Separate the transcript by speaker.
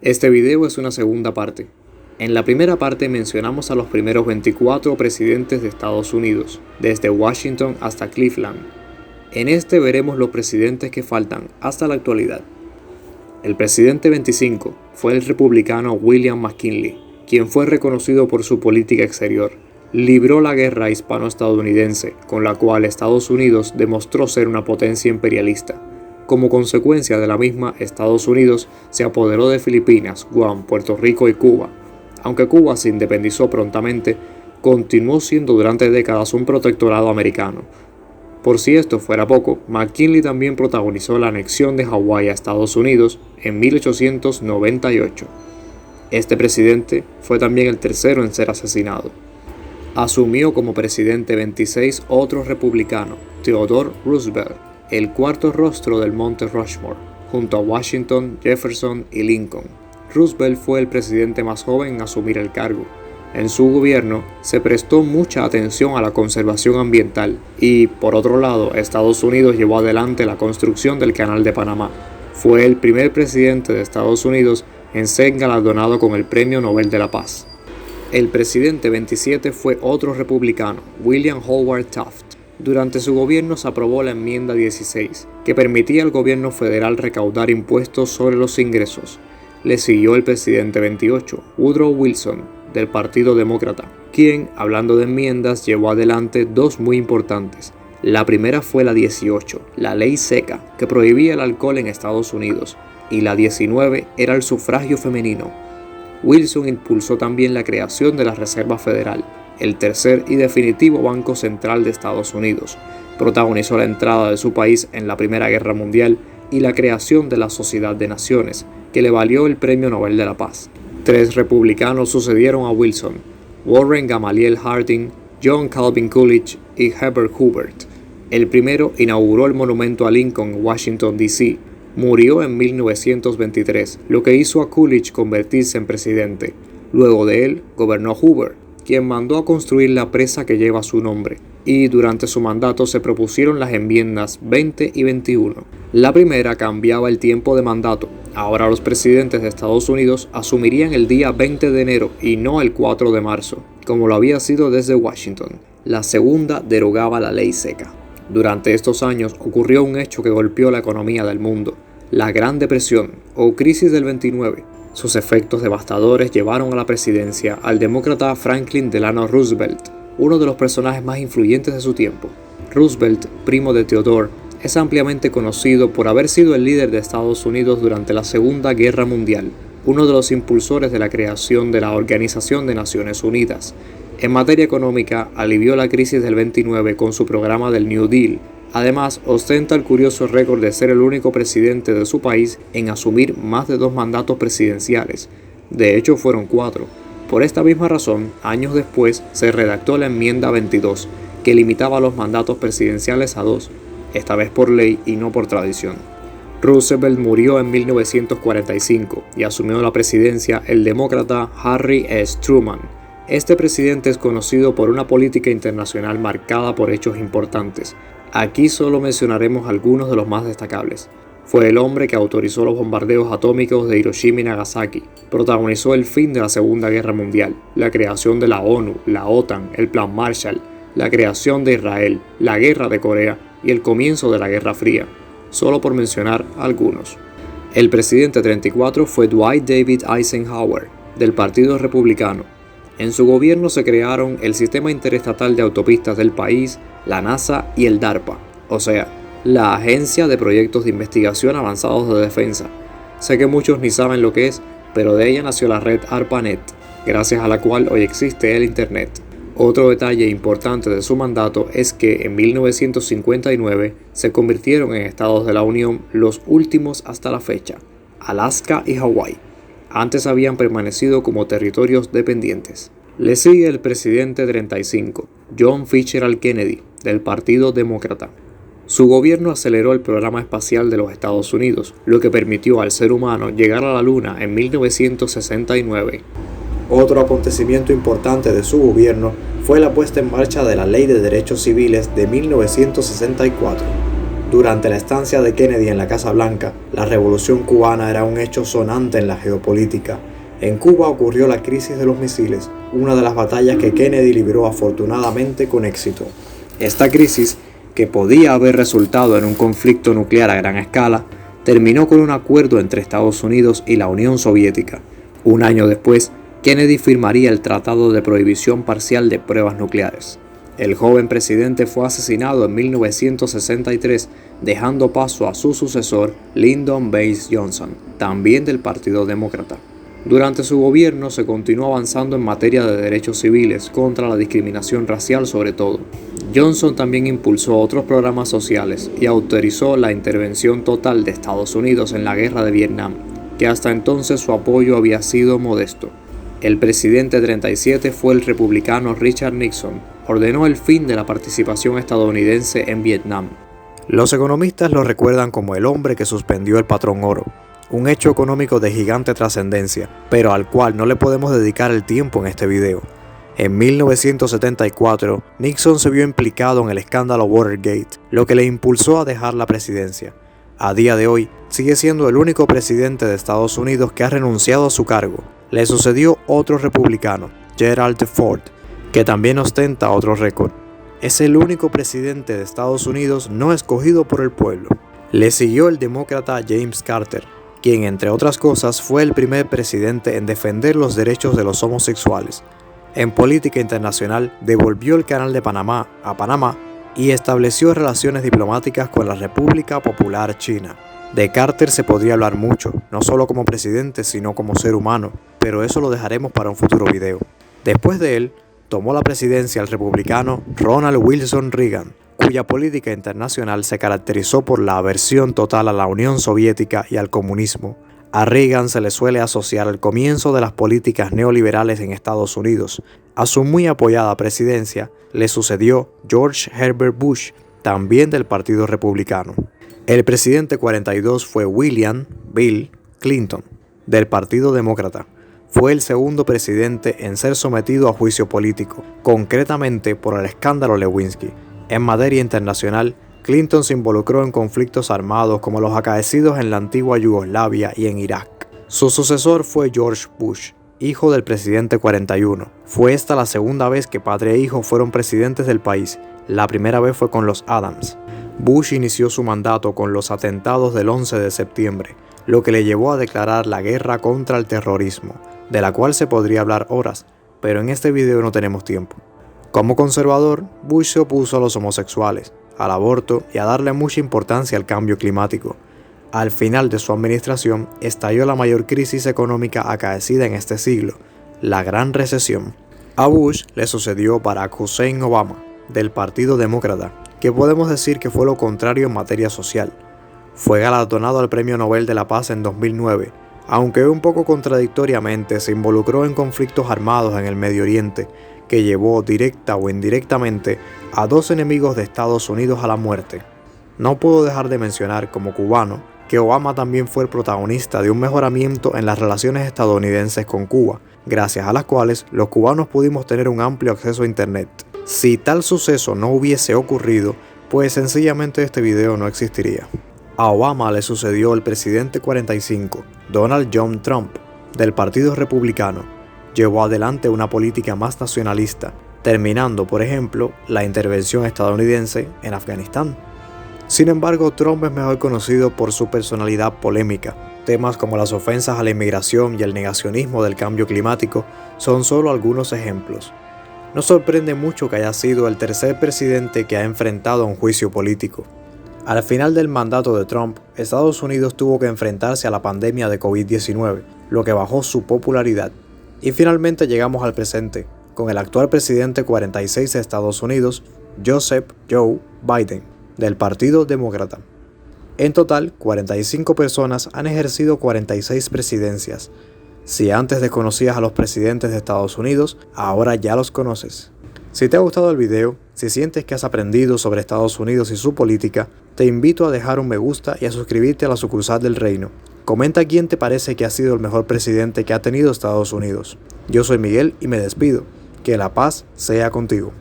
Speaker 1: Este video es una segunda parte. En la primera parte mencionamos a los primeros 24 presidentes de Estados Unidos, desde Washington hasta Cleveland. En este veremos los presidentes que faltan hasta la actualidad. El presidente 25 fue el republicano William McKinley, quien fue reconocido por su política exterior. Libró la guerra hispano-estadounidense, con la cual Estados Unidos demostró ser una potencia imperialista. Como consecuencia de la misma, Estados Unidos se apoderó de Filipinas, Guam, Puerto Rico y Cuba. Aunque Cuba se independizó prontamente, continuó siendo durante décadas un protectorado americano. Por si esto fuera poco, McKinley también protagonizó la anexión de Hawái a Estados Unidos en 1898. Este presidente fue también el tercero en ser asesinado. Asumió como presidente 26 otro republicano, Theodore Roosevelt, el cuarto rostro del Monte Rushmore, junto a Washington, Jefferson y Lincoln. Roosevelt fue el presidente más joven en asumir el cargo. En su gobierno se prestó mucha atención a la conservación ambiental y, por otro lado, Estados Unidos llevó adelante la construcción del Canal de Panamá. Fue el primer presidente de Estados Unidos en ser galardonado con el Premio Nobel de la Paz. El presidente 27 fue otro republicano, William Howard Taft. Durante su gobierno se aprobó la enmienda 16, que permitía al gobierno federal recaudar impuestos sobre los ingresos. Le siguió el presidente 28, Woodrow Wilson, del Partido Demócrata, quien, hablando de enmiendas, llevó adelante dos muy importantes. La primera fue la 18, la ley seca, que prohibía el alcohol en Estados Unidos, y la 19 era el sufragio femenino. Wilson impulsó también la creación de la Reserva Federal, el tercer y definitivo Banco Central de Estados Unidos. Protagonizó la entrada de su país en la Primera Guerra Mundial y la creación de la Sociedad de Naciones, que le valió el Premio Nobel de la Paz. Tres republicanos sucedieron a Wilson: Warren Gamaliel Harding, John Calvin Coolidge y Herbert Hoover. El primero inauguró el monumento a Lincoln en Washington, D.C. Murió en 1923, lo que hizo a Coolidge convertirse en presidente. Luego de él, gobernó Hoover, quien mandó a construir la presa que lleva su nombre, y durante su mandato se propusieron las enmiendas 20 y 21. La primera cambiaba el tiempo de mandato. Ahora los presidentes de Estados Unidos asumirían el día 20 de enero y no el 4 de marzo, como lo había sido desde Washington. La segunda derogaba la ley seca. Durante estos años ocurrió un hecho que golpeó la economía del mundo: la Gran Depresión o Crisis del 29. Sus efectos devastadores llevaron a la presidencia al demócrata Franklin Delano Roosevelt, uno de los personajes más influyentes de su tiempo. Roosevelt, primo de Theodore, es ampliamente conocido por haber sido el líder de Estados Unidos durante la Segunda Guerra Mundial, uno de los impulsores de la creación de la Organización de Naciones Unidas. En materia económica, alivió la crisis del 29 con su programa del New Deal. Además, ostenta el curioso récord de ser el único presidente de su país en asumir más de 2 mandatos presidenciales. De hecho, fueron 4. Por esta misma razón, años después, se redactó la enmienda 22, que limitaba los mandatos presidenciales a 2, esta vez por ley y no por tradición. Roosevelt murió en 1945 y asumió la presidencia el demócrata Harry S. Truman. Este presidente es conocido por una política internacional marcada por hechos importantes. Aquí solo mencionaremos algunos de los más destacables. Fue el hombre que autorizó los bombardeos atómicos de Hiroshima y Nagasaki, protagonizó el fin de la Segunda Guerra Mundial, la creación de la ONU, la OTAN, el Plan Marshall, la creación de Israel, la Guerra de Corea y el comienzo de la Guerra Fría, solo por mencionar algunos. El presidente 34 fue Dwight David Eisenhower, del Partido Republicano. En su gobierno se crearon el Sistema Interestatal de Autopistas del país, la NASA y el DARPA, o sea, la Agencia de Proyectos de Investigación Avanzados de Defensa. Sé que muchos ni saben lo que es, pero de ella nació la red ARPANET, gracias a la cual hoy existe el Internet. Otro detalle importante de su mandato es que en 1959 se convirtieron en estados de la Unión los últimos hasta la fecha, Alaska y Hawái. Antes habían permanecido como territorios dependientes. Le sigue el presidente 35, John Fitzgerald Kennedy, del Partido Demócrata. Su gobierno aceleró el programa espacial de los Estados Unidos, lo que permitió al ser humano llegar a la Luna en 1969. Otro acontecimiento importante de su gobierno fue la puesta en marcha de la Ley de Derechos Civiles de 1964. Durante la estancia de Kennedy en la Casa Blanca, la Revolución cubana era un hecho sonante en la geopolítica. En Cuba ocurrió la crisis de los misiles, una de las batallas que Kennedy libró afortunadamente con éxito. Esta crisis, que podía haber resultado en un conflicto nuclear a gran escala, terminó con un acuerdo entre Estados Unidos y la Unión Soviética. Un año después, Kennedy firmaría el Tratado de Prohibición Parcial de Pruebas Nucleares. El joven presidente fue asesinado en 1963, dejando paso a su sucesor, Lyndon Baines Johnson, también del Partido Demócrata. Durante su gobierno se continuó avanzando en materia de derechos civiles contra la discriminación racial sobre todo. Johnson también impulsó otros programas sociales y autorizó la intervención total de Estados Unidos en la guerra de Vietnam, que hasta entonces su apoyo había sido modesto. El presidente 37 fue el republicano Richard Nixon. Ordenó el fin de la participación estadounidense en Vietnam. Los economistas lo recuerdan como el hombre que suspendió el patrón oro, un hecho económico de gigante trascendencia, pero al cual no le podemos dedicar el tiempo en este video. En 1974, Nixon se vio implicado en el escándalo Watergate, lo que le impulsó a dejar la presidencia. A día de hoy, sigue siendo el único presidente de Estados Unidos que ha renunciado a su cargo. Le sucedió otro republicano, Gerald Ford, que también ostenta otro récord. Es el único presidente de Estados Unidos no escogido por el pueblo. Le siguió el demócrata James Carter, quien entre otras cosas fue el primer presidente en defender los derechos de los homosexuales. En política internacional devolvió el Canal de Panamá a Panamá y estableció relaciones diplomáticas con la República Popular China. De Carter se podría hablar mucho, no solo como presidente sino como ser humano, pero eso lo dejaremos para un futuro video. Después de él, tomó la presidencia el republicano Ronald Wilson Reagan, cuya política internacional se caracterizó por la aversión total a la Unión Soviética y al comunismo. A Reagan se le suele asociar el comienzo de las políticas neoliberales en Estados Unidos. A su muy apoyada presidencia le sucedió George Herbert Bush, también del Partido Republicano. El presidente 42 fue Bill Clinton, del Partido Demócrata. Fue el segundo presidente en ser sometido a juicio político, concretamente por el escándalo Lewinsky. En materia internacional, Clinton se involucró en conflictos armados como los acaecidos en la antigua Yugoslavia y en Irak. Su sucesor fue George Bush, hijo del presidente 41. Fue esta la segunda vez que padre e hijo fueron presidentes del país. La primera vez fue con los Adams. Bush inició su mandato con los atentados del 11 de septiembre, lo que le llevó a declarar la guerra contra el terrorismo, de la cual se podría hablar horas, pero en este video no tenemos tiempo. Como conservador, Bush se opuso a los homosexuales, al aborto y a darle mucha importancia al cambio climático. Al final de su administración, estalló la mayor crisis económica acaecida en este siglo, la Gran Recesión. A Bush le sucedió Barack Hussein Obama, del Partido Demócrata, que podemos decir que fue lo contrario en materia social. Fue galardonado al Premio Nobel de la Paz en 2009, aunque un poco contradictoriamente se involucró en conflictos armados en el Medio Oriente, que llevó directa o indirectamente a dos enemigos de Estados Unidos a la muerte. No puedo dejar de mencionar como cubano que Obama también fue el protagonista de un mejoramiento en las relaciones estadounidenses con Cuba, gracias a las cuales los cubanos pudimos tener un amplio acceso a Internet. Si tal suceso no hubiese ocurrido, pues sencillamente este video no existiría. A Obama le sucedió el presidente 45, Donald John Trump, del Partido Republicano. Llevó adelante una política más nacionalista, terminando, por ejemplo, la intervención estadounidense en Afganistán. Sin embargo, Trump es mejor conocido por su personalidad polémica. Temas como las ofensas a la inmigración y el negacionismo del cambio climático son solo algunos ejemplos. No sorprende mucho que haya sido el tercer presidente que ha enfrentado a un juicio político. Al final del mandato de Trump, Estados Unidos tuvo que enfrentarse a la pandemia de COVID-19, lo que bajó su popularidad. Y finalmente llegamos al presente, con el actual presidente 46 de Estados Unidos, Joseph Joe Biden, del Partido Demócrata. En total, 45 personas han ejercido 46 presidencias. Si antes desconocías a los presidentes de Estados Unidos, ahora ya los conoces. Si te ha gustado el video, si sientes que has aprendido sobre Estados Unidos y su política, te invito a dejar un me gusta y a suscribirte a la sucursal del Reino. Comenta quién te parece que ha sido el mejor presidente que ha tenido Estados Unidos. Yo soy Miguel y me despido. Que la paz sea contigo.